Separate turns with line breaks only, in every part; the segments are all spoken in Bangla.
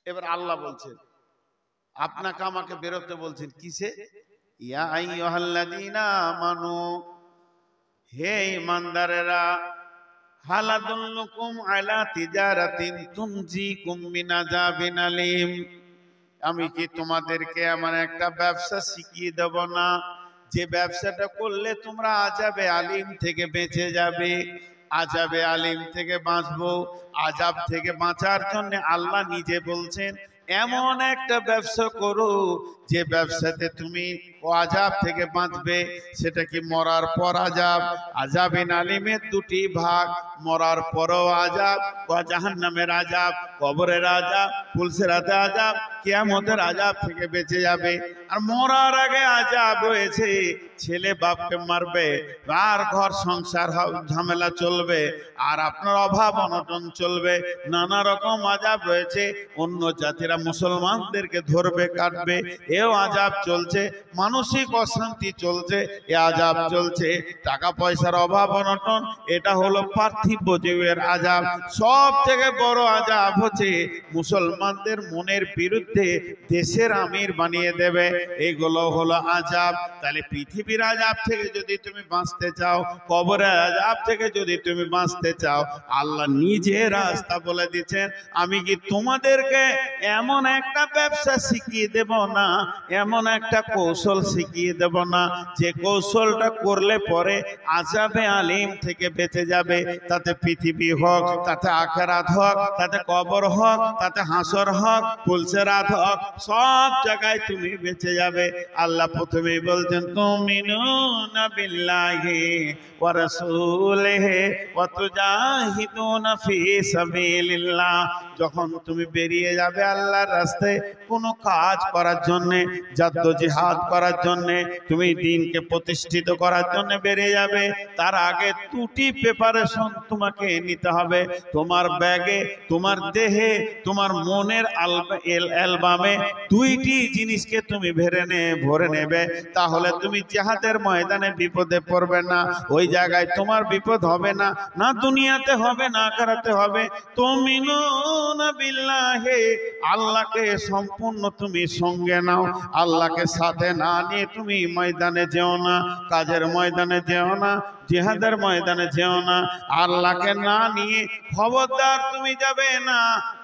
এবার আল্লাহ বলছেন আপনাকে আমাকে বেরোতে বলছেন কিসে? ইয়া আইয়ুহাল্লাযীনা আমানু, হে ঈমানদারেরা, হাল আদুল্লুকুম আলা তিজারাতিন তুনজিকুম মিন আযাবিন আলীম, আমি কি তোমাদেরকে এমন একটা ব্যবসা শিখিয়ে দেব না যে ব্যবসাটা করলে তোমরা আযাবে আলীম থেকে বেঁচে যাবে? আযাবে আলীম থেকে বাঁচবো। আযাব থেকে বাঁচার জন্য আল্লাহ নিজে বলছেন এমন একটা ব্যবসা করো যে ব্যবসাতে তুমি আযাব থেকে বাঁচবে। সেটা কি? মরার পর আযাব। আযাবিন আলীমের দুটি ভাগ, মরার পরও আযাব, জাহান্নামের আযাব, কবরের আযাব, পুলসিরাতে আযাব, কিয়ামতের আযাব থেকে বেঁচে যাবে। আর মরার আগে আযাব রয়েছে, ছেলে বাপকে মারবে, আর ঘর সংসার ঝামেলা চলবে, আর আপনার অভাব অনটন চলবে, নানা রকম আযাব রয়েছে। অন্য জাতিরা মুসলমানদেরকে ধরবে, কাটবে, এও আযাব চলছে। মানসিক অশান্তি চলছে, এ আযাব চলছে। টাকা পয়সার অভাব অনটন, এটা হলো পার্থিব জীবের আযাব। সব থেকে বড় আযাব হচ্ছে মুসলমানদের মনের বিরুদ্ধে দেশের আমির বানিয়ে দেবে, এইগুলো হলো আযাব। তাহলে পৃথিবীর আযাব থেকে যদি তুমি বাঁচতে চাও, কবরের আযাব থেকে যদি তুমি বাঁচতে চাও, আল্লাহ নিজে রাস্তা বলে দিচ্ছেন, আমি কি তোমাদেরকে এমন একটা ব্যবসা শিখিয়ে দেব না, এমন একটা কৌশল শিখিয়ে দেব না যে কৌশলটা করলে পরে আযাবে আলীম থেকে বেঁচে যাবে? তাতে পৃথিবী হোক, তাতে আখিরাত হোক, তাতে কবর হোক, তাতে হাসর হোক, পুলসিরাত হোক, সব জায়গায় তুমি বেঁচে যাবে। আল্লাহ প্রথমেই বলছেন তুমিনুনা বিল্লাহি ওয়া রাসূলিহি ওয়া তুজাহিদুনা ফি সাবিলিল্লাহ। যখন তুমি বেরিয়ে যাবে আল্লাহর রাস্তায় কোনো কাজ করার জন্য, জাদ্দোজিহাদ করার জন্য, তুমি দ্বীনকে প্রতিষ্ঠিত করার জন্য বেরিয়ে যাবে, তার আগে দুটি প্রিপারেশন তোমাকে নিতে হবে। তোমার ব্যাগে, তোমার দেহে, তোমার মনের অ্যালবামে দুইটি জিনিসকে তুমি ভরে নেবে। তাহলে তুমি জিহাদের ময়দানে বিপদে পড়বে না। ওই জায়গায় তোমার বিপদ হবে না, না দুনিয়াতে হবে না আখিরাতে হবে। তুমিনুনা বিল্লাহি, আল্লাহকে সম্পূর্ণ তুমি সঙ্গে নাও। আল্লাহকে সাথে না নিয়ে তুমি ময়দানে যেও না, কাজের ময়দানে যেও না, জিহাদের ময়দানে যেও না। আল্লাহকে না নিয়ে খবরদার তুমি যাবে না,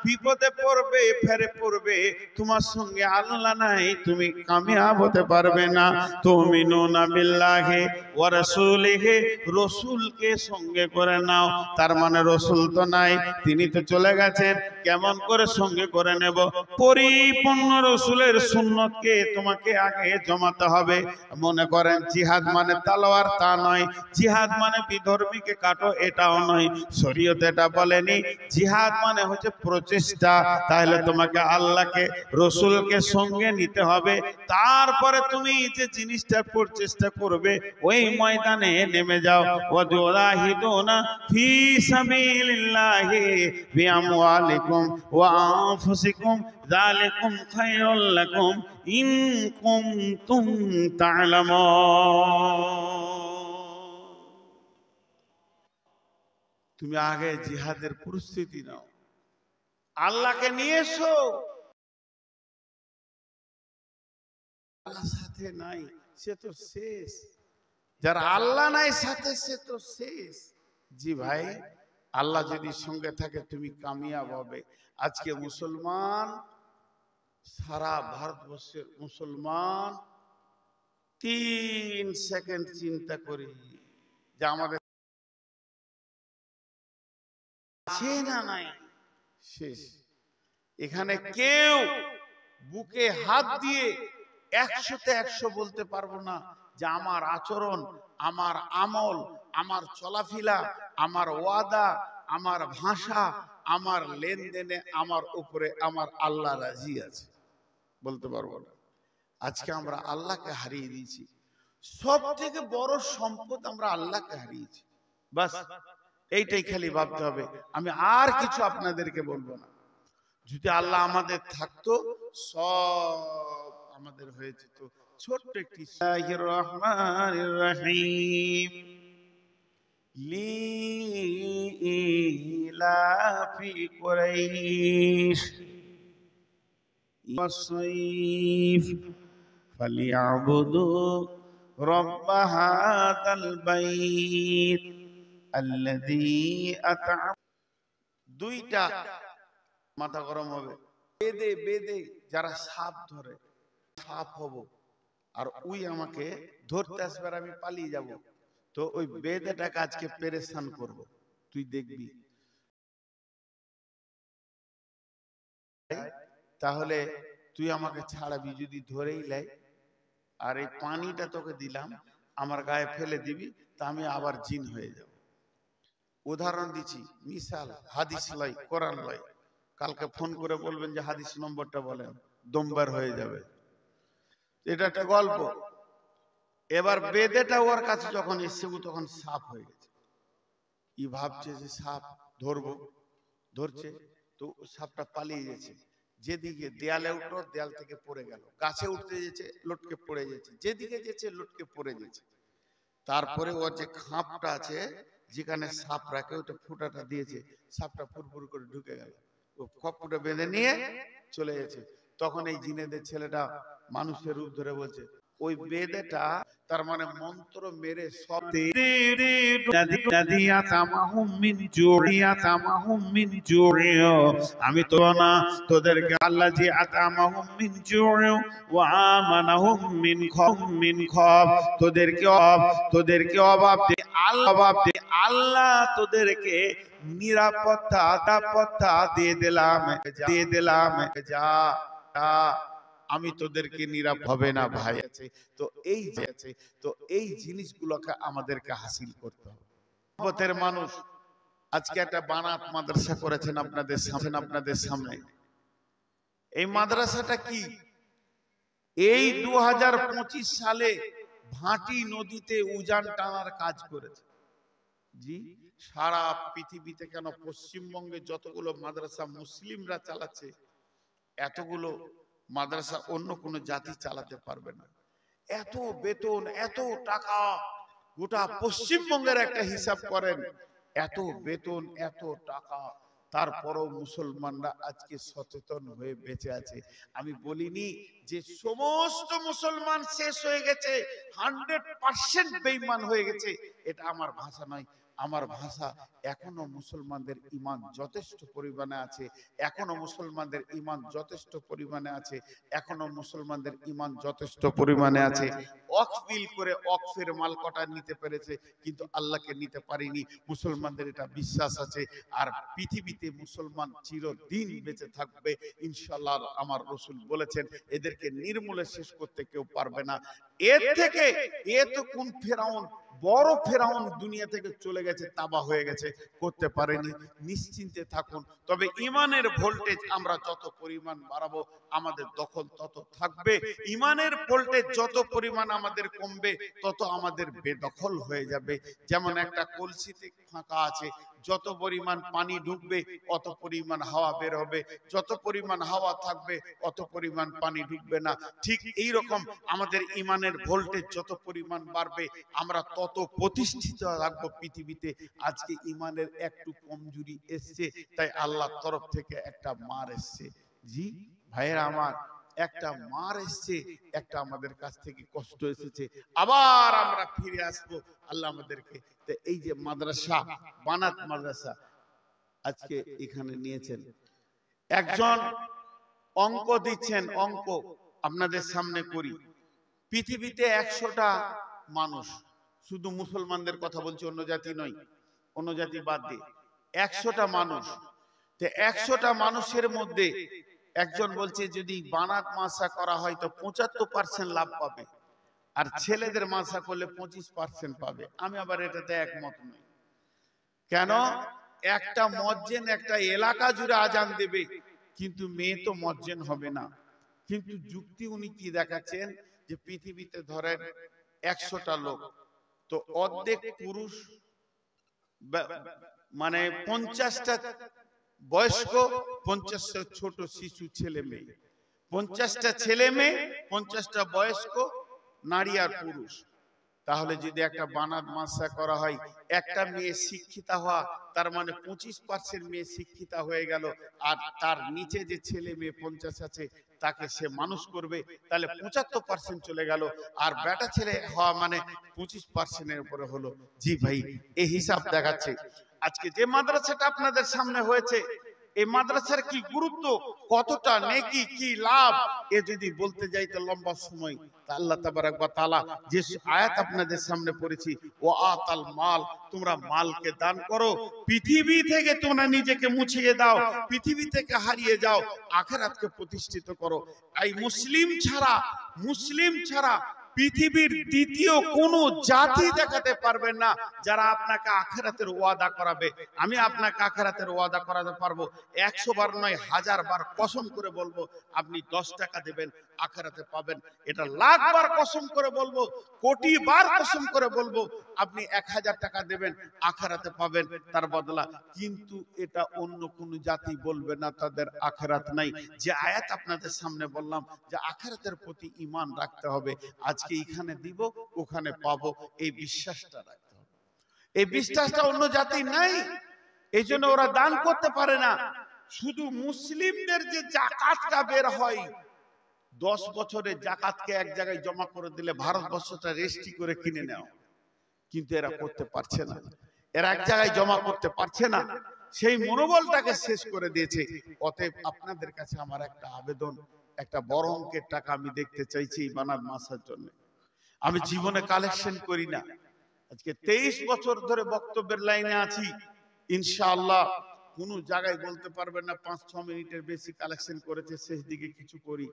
বিপদে পড়বে, ফেরে পড়বে। তোমার সঙ্গে আল্লাহ নাই, তুমি কামিয়াব হতে পারবে না। তুমিনুনা বিল্লাহি ওয়া রাসূলিহি, রাসূলকে সঙ্গে করে নাও। তার মানে রাসূল তো নাই, তিনি তো চলে গেছেন। কেমন করে সঙ্গে করে নেব? পরিপূর্ণ রাসূলের সুন্নতকে তোমাকে আগে জমাতে হবে। মনে করেন জিহাদ মানে তলোয়ার, তা নয়। জিহাদ মানে বিধর্মীকে কাটো, এটাও নয়। শরীয়ত এটা বলেনি। জিহাদ মানে হচ্ছে প্রচেষ্টা। তাহলে তোমাকে আল্লাহকে, রাসূলকে সঙ্গে নিতে হবে। তারপরে তুমি যে জিনিসটা প্রচেষ্টা করবে, ওই ময়দানে নেমে যাও। ওয়া তুজাহিদুনা ফি সাবিলিল্লাহি বিআমওয়ালিকুম ওয়া আনফুসিকুম যালিকুম খায়রুল লাকুম ইন কুনতুম তা'লামুন। তুমি আগে জিহাদের প্রস্তুতি নাও, আল্লাহকে নিয়ে এসো। আল্লাহ সাথে নাই, সে তো শেষ। যার আল্লাহ নাই সাথে, সে তো শেষ। জি ভাই, আল্লাহ যদি সঙ্গে থাকে তুমি কামিয়াব হবে। আজকে মুসলমান, সারা ভারতবর্ষের মুসলমান 3 সেকেন্ড চিন্তা করি যে আমাদের আছে না নাই, শেষ। এখানে কেউ বুকে হাত দিয়ে 100তে 100 বলতে পারবো না যে আমার আচরণ, আমার আমল, আমার চলাফেরা, আমার ওয়াদা, আমার ভাষা, আমার লেনদেনে আমার উপরে আমার আল্লাহ রাজি আছে, বলতে পারবো না। আজকে আমরা আল্লাহকে হারিয়ে দিয়েছি। সব থেকে বড় সম্পদ আমরা আল্লাহকে হারিয়েছি। বাস এইটাই খালি ভাবতে হবে। আমি আর কিছু আপনাদেরকে বলবো না। যদি আল্লাহ আমাদের থাকতো, সব আমাদের হয়ে যেত। ছোট্ট একটি বিসমিল্লাহির রহমানির রহিম, লিইলাফি কুরাইশ والصيف فليعبدوا رب هذا البيت الذي أطعم দুইটা মাথা গরম হবে বেদে বেদে যারা সাপ ধরে সাপ হব আর ওই আমাকে ধরতে আসবে আর আমি পালিয়ে যাব তো ওই বেদেটাকে আজকে পেরেশান করব তুই দেখবি তাহলে তুই আমাকে ছাড়াবি যদি ধরেই লাই আর এই পানিটা তোকে দিলাম আমার গায়ে ফেলে দিবি তা আমি আবার জিন হয়ে যাব উদাহরণ দিচ্ছি মিসাল হাদিস লয় কোরআন লয় কালকে ফোন করে বলবেন যে হাদিস নম্বরটা বলেন দমবার হয়ে যাবে এটা একটা গল্প এবার বেদেটা ওর কাছে যখন এসছে ও তখন সাপ হয়ে গেছে ই ভাবছে যে সাপ ধরবো ধরছে তো সাপটা পালিয়ে গেছে যেদিকে দেয়ালে উঠলো দেয়াল থেকে পড়ে গেল গাছে উঠতে যেছে লটকে পড়ে যাচ্ছে যেদিকে যেছে লটকে পড়ে যাচ্ছে তারপরে ওর যে খাপটা আছে যেখানে সাপ রাখে ওটা ফুটাটা দিয়েছে সাপটা ফুরফুর করে ঢুকে গেল ও খপটা বেঁধে নিয়ে চলে গেছে তখন এই জিনেদের ছেলেটা মানুষের রূপ ধরে বলছে ওই বেদেটা তার মানে মন্ত্র মেরে সব আমি তো না তোদেরকে আল্লাহ জি আতামাহুম মিন জুউ ওয়া আমানাহুম মিন খওফ তোদেরকে অভাব আল্লাহ তোদেরকে নিরাপত্তা দিয়ে দিলাম যা আমি তোদেরকে নিরাপদ হবে না ভাই আছে তো এই জিনিসগুলোকে আমাদেরকে হাসিল করতে হবে মহব্বতের মানুষ আজকে একটা বানাত মাদ্রাসা করেছেন আপনাদের সামনে এই মাদ্রাসাটা কি এই 2025 সালে ভাটি নদীতে উজান টানার কাজ করেছে জি সারা পৃথিবীতে কেন পশ্চিমবঙ্গে যতগুলো মাদ্রাসা মুসলিমরা চালাচ্ছে এতগুলো মাদ্রাসা অন্য কোনো জাতি চালাতে পারবে না এত বেতন এত টাকা গোটা পশ্চিমবঙ্গের একটা হিসাব করেন এত বেতন এত টাকা তারপরও মুসলমানরা আজকে সচেতন হয়ে বেঁচে আছে আমি বলিনি যে সমস্ত মুসলমান শেষ হয়ে গেছে 100% বেঈমান হয়ে গেছে এটা আমার ভাষা নয় আমার ভাষা এখনো মুসলমানদের ঈমান যথেষ্ট পরিমাণে আছে এখনো মুসলমানদের ঈমান যথেষ্ট পরিমাণে আছে এখনো মুসলমানদের ঈমান যথেষ্ট পরিমাণে আছে ওয়াকফিল করে ওয়াকফের মাল কটা নিতে পেরেছে কিন্তু আল্লাহকে নিতে পারেনি মুসলমানদের এটা বিশ্বাস আছে আর পৃথিবীতে মুসলমান চিরদিন বেঁচে থাকবে ইনশাআল্লাহ আমার রাসূল বলেছেন এদেরকে নির্মূলে শেষ করতে কেউ পারবে না এর থেকে এ তো কোন ফেরাউন বড় ফেরাউন দুনিয়া থেকে চলে গেছে তাবা হয়ে গেছে করতে পারেনি নিশ্চিন্তে থাকুন তবে ঈমানের ভোল্টেজ আমরা যত পরিমাণ বাড়াবো আমাদের দখল তত থাকবে ঈমানের ভোল্টেজ যত পরিমাণ আমাদের কমবে তত আমাদের বেদখল হয়ে যাবে যেমন একটা কলসিতে ফাঁকা আছে যত পরিমাণ পানি ঢুকবে অত পরিমাণ হাওয়া বের হবে যত পরিমাণ হাওয়া থাকবে অত পরিমাণ পানি ঢুকবে না ঠিক এই রকম আমাদের ঈমানের ভোল্টেজ যত পরিমাণ বাড়বে আমরা তত প্রতিষ্ঠিত থাকবো পৃথিবীতে আজকে ঈমানের একটু কমজোরি এসছে তাই আল্লাহর তরফ থেকে একটা মার এসছে জি ভাইয়েরা আমার একটা মার এসছে একটা আমাদের কাছ থেকে কষ্ট এসেছে আবার আমরা ফিরে আসবো আল্লাহ আমাদেরকে এই যে মাদ্রাসা বানাত মাদ্রাসা আজকে এখানে নিয়েছেন একজন অঙ্ক দিচ্ছেন অঙ্ক আপনাদের সামনে করি পৃথিবীতে 100টা মানুষ শুধু মুসলমানদের কথা বলছি অন্য জাতি নয় অন্য জাতি বাদ দিয়ে 100টা মানুষ তো 100টা মানুষের মধ্যে একজন বলছে যদি বানাত মাসা করা হয় তো 75% লাভ পাবে আর ছেলেদের মাসা করলে 25% পাবে আমি আবার এটাতে একমত নই কেন একটা মুয়াজ্জিন একটা এলাকা জুড়ে আজান দেবে কিন্তু মেয়ে তো মুয়াজ্জিন হবে না কিন্তু যুক্তি উনি কি দেখাচ্ছেন যে পৃথিবীতে ধরেন 100টা লোক তো অর্ধেক পুরুষ মানে 50টা বয়স্ক 50টা ছোট শিশু ছেলে মেয়ে 50টা ছেলে মেয়ে 50টা বয়স্ক নারী আর পুরুষ তাহলে যদি একটা বানাত মাদ্রাসা করা হয় একটা মেয়ে শিক্ষিতা হওয়া তার মানে 25% মেয়ে শিক্ষিতা হয়ে গেল, আর তার নিচে যে ছেলে মেয়ে 50 আছে তাকে সে মানুষ করবে, তাহলে 75% চলে গেল, আর বেটা ছেলে হওয়া মানে 25%-এর উপরে হলো। জি ভাই, এই হিসাব দেখাচ্ছে। আজকে যে মাদ্রাসাটা আপনাদের সামনে হয়েছে, এই মাদ্রাসার কি গুরুত্ব, কতটা নেকি, কি লাভ, এ যদি বলতে যাই তো লম্বা সময়। আল্লাহ তাবারাক ওয়া তাআলা যে আয়াত আপনাদের সামনে পড়েছি, ওয়া আতাল মাল, তোমরা মালকে দান করো, পৃথিবী থেকে তোমরা নিজেকে মুছিয়ে দাও, পৃথিবী থেকে হারিয়ে যাও, আখিরাতকে প্রতিষ্ঠিত করো। এই মুসলিম ছাড়া পৃথিবীর দ্বিতীয় কোন জাতি দেখাতে পারবেন না যারা আপনাকে আখিরাতের ওয়াদা করাবে। আমি আপনাকে আখিরাতের ওয়াদা করাতে পারবো, 100 বার নয় 1000 বার কসম করে বলবো, আপনি 10 টাকা দেবেন আখিরাতে পাবেন। এটা লাখ বার কসম করে বলবো, কোটি বার কসম করে বলবো, আপনি 1000 টাকা দেবেন আখিরাতে পাবেন তার বদলা। কিন্তু এটা অন্য কোন জাতি বলবে না তাদের আখিরাত নাই। যে আয়াত আপনাদের সামনে বললাম যে আখিরাতের প্রতি ঈমান রাখতে হবে, আজকে এখানে দিব ওখানে পাবো, এই বিশ্বাসটা রাখতে হবে। এই বিশ্বাসটা অন্য জাতি নাই, এই জন্য ওরা দান করতে পারে না। শুধু মুসলিমদের যে জাকাতটা বের হয়, 10 বছরের জাকাতকে এক জায়গায় জমা করে দিলে ভারতবর্ষটা রেজিস্ট্রি করে কিনে নেওয়া, কিন্তু এরা করতে পারছে না, এরা এক জায়গায় জমা করতে পারছে না, সেই মনোবলটাকে শেষ করে দিয়েছে। অতএব আপনাদের কাছে আমার একটা আবেদন, একটা বড় অঙ্কের টাকা আমি দেখতে চাইছি বানার মাসার জন্য। আমি জীবনে কালেকশন করি না, আজকে 23 বছর ধরে বক্তব্যের লাইনে আছি, ইনশাআল্লাহ কোন জায়গায় বলতে পারবেন না 5-6 মিনিটের বেশি কালেকশন করেছে, শেষ দিকে কিছু করি।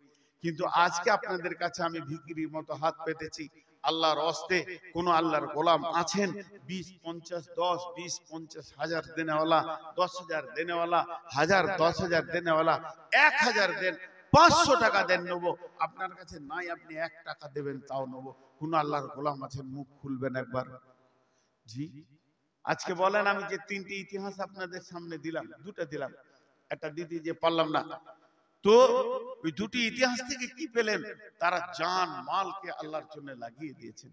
কিন্তু আজকে আপনাদের কাছে আমি ভিখিরির মতো হাত পেতেছি। আল্লাহর হস্তে কোন আল্লাহর গোলাম আছেন 20-50 10 20-50 হাজার দেনেওয়ালা, 10,000 দেনেওয়ালা, 1000 10,000 দেনেওয়ালা, 1000 দেন, 500 টাকা দেন নেবো, আপনার কাছে নাই আপনি 1 টাকা দেবেন তাও নেবো। কোন আল্লাহর গোলাম আছেন, মুখ খুলবেন একবার। জি আজকে বলেন, আমি যে 3টি ইতিহাস আপনাদের সামনে দিলাম, 2টা দিলাম, একটা দিদি যে পারলাম না, তো ওই 2টি ইতিহাস থেকে কি পেলেন? তারা জান মালকে আল্লাহর জন্য লাগিয়ে দিয়েছেন।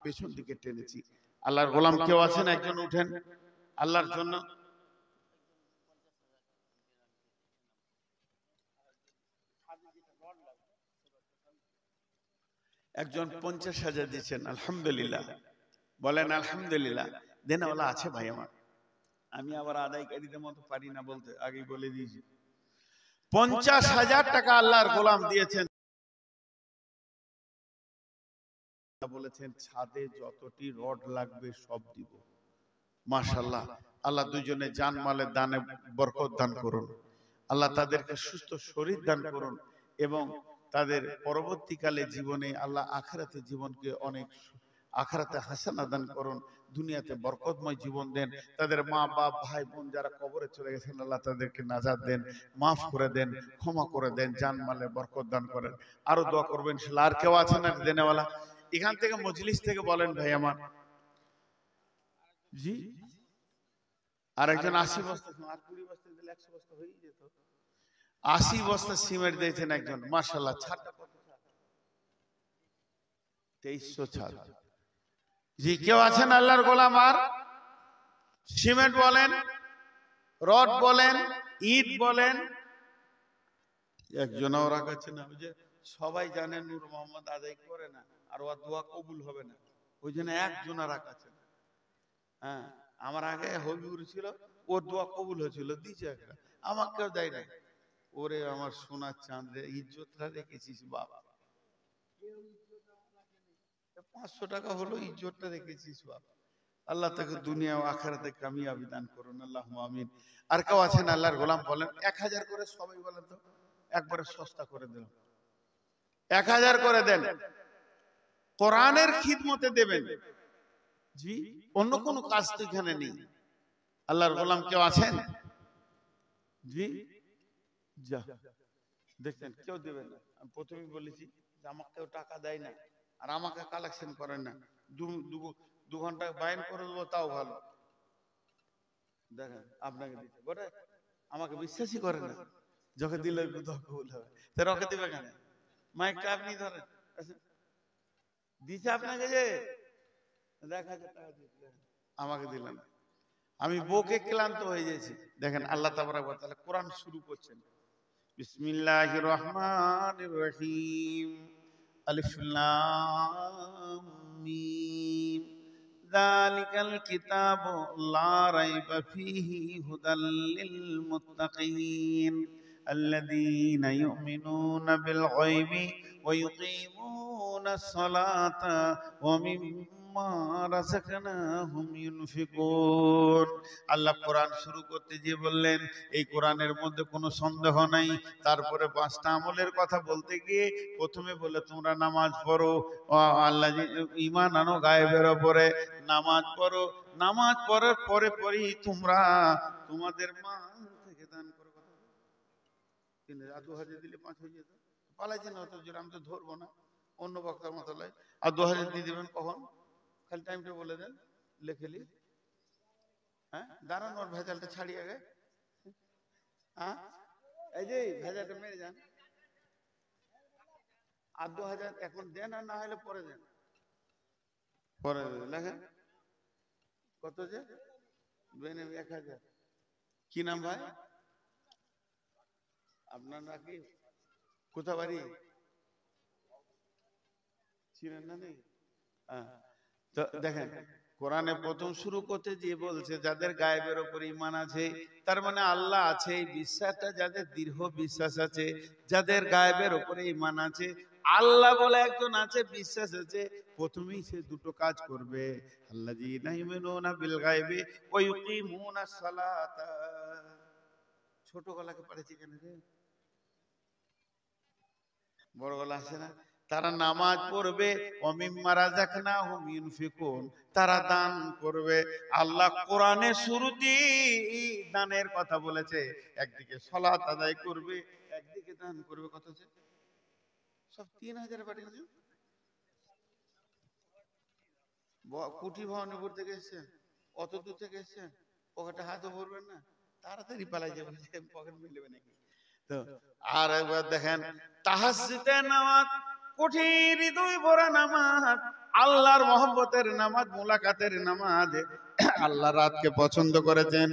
পেছন দিকে টেনেছি। আল্লাহর গোলাম কেউ আছেন? একজন উঠেন আল্লাহর জন্য। একজন 50,000 দিচ্ছেন, আলহামদুলিল্লাহ, বলেন আলহামদুলিল্লাহ। দেনাওয়ালা আছে ভাই আমার, আমি আবার আদায়কারীদের মতো পারি না বলতে, আগে বলে দিয়েছি। 50,000 টাকা আল্লাহর গোলাম দিয়েছেন, বলেছেন ছাদে যতটি রড লাগবে সব দিব। মাশাআল্লাহ, আল্লাহ দুজনে জান মালের দানে বরকত দান করুন, আল্লাহ তাদেরকে সুস্থ শরীর দান করুন, এবং তাদের পরবর্তীকালে জীবনে আল্লাহ আখিরাতে জীবনকে অনেক আখিরাতে হাসানা দান করুন, দুনিয়াতে বরকতময় জীবন দেন। তাদের মা বাপ ভাই বোন যারা কবরে চলে গেছেন, আল্লাহ তাদেরকে নাজাত দেন, মাফ করে দেন, ক্ষমা করে দেন, জান মালে বরকত দান করেন। আরো দোয়া করবেন। আর কেউ আছেন আর দেনেওয়ালা? এখান থেকে মজলিস থেকে বলেন ভাই আমার। জি আর একজন 80 বস্তা, আর 20 বস্তা দিলে 100 বস্তা হয়ে যেত। 80 বস্তা সিমেন্ট দিয়েছেন একজন, মাশাআল্লাহ। ছাড়টা কত? 2300 ছাড়। জি কেউ আছেন আল্লাহর গোলাম? আর সিমেন্ট বলেন, রড বলেন, ইট বলেন, একজন ওরা কাছে না, ওই যে সবাই জানেন নূর মোহাম্মদ আদায় করে না, আর ওর দোয়া কবুল হবে না, ওই জন্য একজন রাখাচ্ছে। হ্যাঁ, আমার আগে হবিউর ছিল, ওর দোয়া কবুল হয়েছিল, দিয়েছে একটা, আমাকেও দেয় নাই। ওরে আমার সোনার চাঁদ রে, ইজ্জতটা রেখেছিস বাবা, 500 টাকা হলো, ইজ্জতটা রেখেছিস বাবা। আল্লাহ তাকে দুনিয়া ও আখিরাতে কামিয়াবি দান করুন, আল্লাহুম্মা আমিন। আর কেউ আছেন আল্লাহর গোলাম? বলেন 1000 করে সবাই বলেন তো, একবারে সস্তা করে দেন, 1000 করে দেন, কোরআনের খিদমতে দেবেন। জি অন্য কোনো কাজ তো এখানে নেই। আল্লাহর গোলাম কেউ আছেন? জি যা দেখছেন কেউ দেবেন না। আমি প্রথমেই বলেছি যে আমাকে কেউ টাকা দেয় না, আর আমাকে কালেকশন করেন না। 2 ঘন্টা বায়ান করে দেবো তাও ভালো। দেখেন আপনাকে দিতে বলে, আমাকে বিশ্বাসই করে না, যখন দিলে কবুল হবে, তো রকে দিবে কেন? মাইকটা আপনি ধরেন, দিছে আপনাকে যে 1000 টাকা দিলেন, আমাকে দিলেন। আমি বকে ক্লান্ত হয়ে গেছি। দেখেন আল্লাহ তাবারক ওয়া তাআলা কোরআন শুরু করছেন, বিসমিল্লাহির রহমানির রহিম, আলিফ লাম মিম, যালিকাল কিতাবু লা রাইবা ফীহি হুদাল লিল মুত্তাকিন আল্লাযীনা ইউমিনুনা বিল গায়বি ওয়া ইউকিমুনাস সালাতা ওয়া মিম্মা রাযাকনাহুম ইউনফিকুন। আল্লাহ কোরআন শুরু করতে গিয়ে বললেন এই কোরআনের মধ্যে কোনো সন্দেহ নাই। তারপরে 5টা আমলের কথা বলতে গিয়ে প্রথমে বলে তোমরা নামাজ পড়ো, আল্লাহ ঈমান আনো গায়েবের উপরে, নামাজ পড়ো, নামাজ পড়ার পরে পরেই তোমরা তোমাদের মাল থেকে দান করো। কথা 2000 দিলে 5 হয়ে যেত, পালাইছেন অত জোর, আমি তো ধরবো না অন্য বক্তার মতো লাই। আর 2000 দিয়ে দেবেন কখন? খালি টাইমটা বলে দেন, লেখেলি। হ্যাঁ দাঁড়ান, ওর ভেজালটা ছাড়িয়ে আগে। হ্যাঁ এই যে ভেজালটা মেরে যান। আর 2000 এখন দেন, আর না হলে পরে দেন, পরে লেখেন। কত যে 1000। কি নাম ভাই আপনার? নাকি কোথা বাড়ি ছিলেন না? নেই। তো দেখেন কোরআনে প্রথম শুরু করতে যে বলছে যাদের গায়েবের উপর ঈমান আছে, তার মানে আল্লাহ আছে এই বিশ্বাসটা যাদের দৃঢ় বিশ্বাস আছে, যাদের গায়েবের উপরে ঈমান আছে, আল্লাহ বলে একজন আছে, বিশ্বাস আছে, প্রথমেই সে দুটো কাজ করবে। আল্লাযীনা ইউমিনুনা বিল গায়বি ওয়া ইউকিমুনাস সালাতা। ছোট গলাকে পড়েছি কেন রে? বড় গলা আছে না? তারা নামাজ পড়বে, ওমিম্মা রাযাকনাহুম ইউনফিকুন, তারা দান করবে। আল্লাহ কোরআনে শুরুতেই দানের কথা বলেছে, একদিকে সালাত আদায় করবে, একদিকে দান করবে। কত আছে? সব 3000 পাঠিয়েছে। কুঠি ভবানীপুর থেকে এসেছেন, অত দূর থেকে এসেছেন, পকেটে হাতও ভরবেন না, তাড়াতাড়ি পালাই যাবে, পকেট মিলবে নাকি? তো আর একবার দেখেন তাহাজ্জুদের নামাজ, কঠিন হৃদয় ভরা নামাজ, আল্লাহর মহব্বতের নামাজ, মুলাকাতের নামাজ। আল্লাহ রাতকে পছন্দ করেছেন।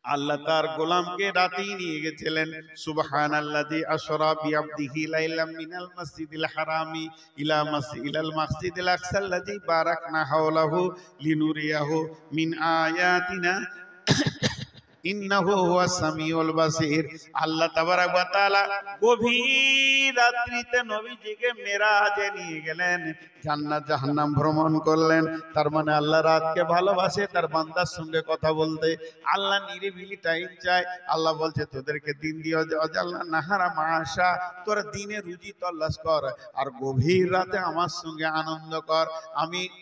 আল্লাহ তার গোলামকে রাতেই নিয়ে গেছিলেন। সুবহানাল্লাযী আসরা বিআবদিহি লাইলাম মিনাল মাসজিদিল হারামি ইলাল মাসজিদিল আকসাল্লাযী বারাকনা হাওলাহু লিনুরিয়াহু মিন আয়াতিনা ইন্নাহু হুয়াস সামিউল বাসীর। আল্লাহ তাবারক ওয়া তাআলা গভীর রাত্রিতে নবীজিকে মেরাজে নিয়ে গেলেন, জান্নাত জাহান্নাম ভ্রমণ করলেন। তার মানে আল্লাহ রাতকে ভালোবাসে তার বান্দার সঙ্গে কথা বলতে। আল্লাহ নিরিবিলি টাইম চায়। আল্লাহ বলছে তোদেরকে দিন দিও, আল্লাহ নাহারা মাশা, তোরা দিনে রুজি তল্লাশ কর আর গভীর রাতে আমার সঙ্গে আনন্দ কর।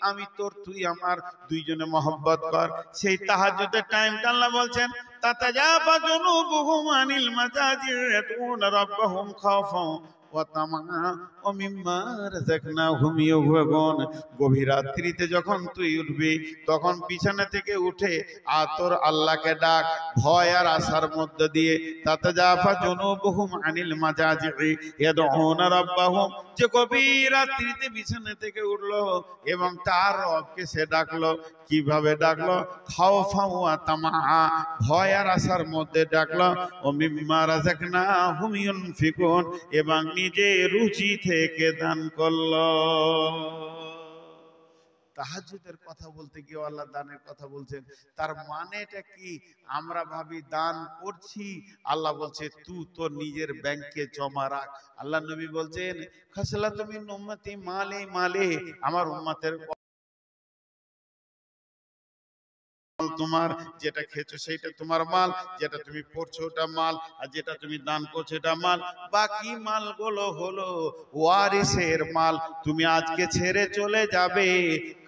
আমি তোর, তুই আমার, দুইজনে মহব্বত কর। সেই তাহাজ্জুদের টাইমটা আল্লাহ বলছেন তাতাজাফা জুনুবুহুম আনিল মাজাজি ইয়াদউনা রাব্বাহুম খাওফান ওয়া তামাআ ওয়া মিম্মা রাযাকনাহুম ইউনফিকুন। গভীর রাত্রিতে যখন তুই উঠবি, তখন বিছানা থেকে উঠে আর তোর আল্লাহকে ডাক, ভয় আর আশার মধ্য দিয়ে। তাতাজাফা জুনুবুহুম আনিল মাজাজি ইয়াদউনা রাব্বাহুম, যে গভীর রাত্রিতে বিছানা থেকে উঠলো এবং তার রবকে সে ডাকলো। কিভাবে ডাকলো? খাওফা ওয়া তামাআ, ভয় আর আশার মধ্যে ডাকলো। ও মিম্মা রাযাকনাহুম ইউনফিকুন, এবং নিজে রুচি থেকে দান করলো। তাহাজ্জুদের কথা বলতে গিয়ে আল্লাহ দানের কথা বলছেন। তার মানেটা কি? আমরা ভাবি দান করছি, আল্লাহ বলছে তুই তোর নিজের ব্যাংকে জমা রাখ। আল্লাহ নবী বলছেন খাসলাতুম মিন উম্মতি মালে মালে, আমার উম্মতের তোমার যেটা খেয়েছো সেটা তোমার মাল, যেটা তুমি পড়ছো ওটা মাল, আর যেটা তুমি দান করছো এটা মাল। বাকি মালগুলো হলো ওয়ারিসের মাল। তুমি আজকে ছেড়ে চলে যাবে,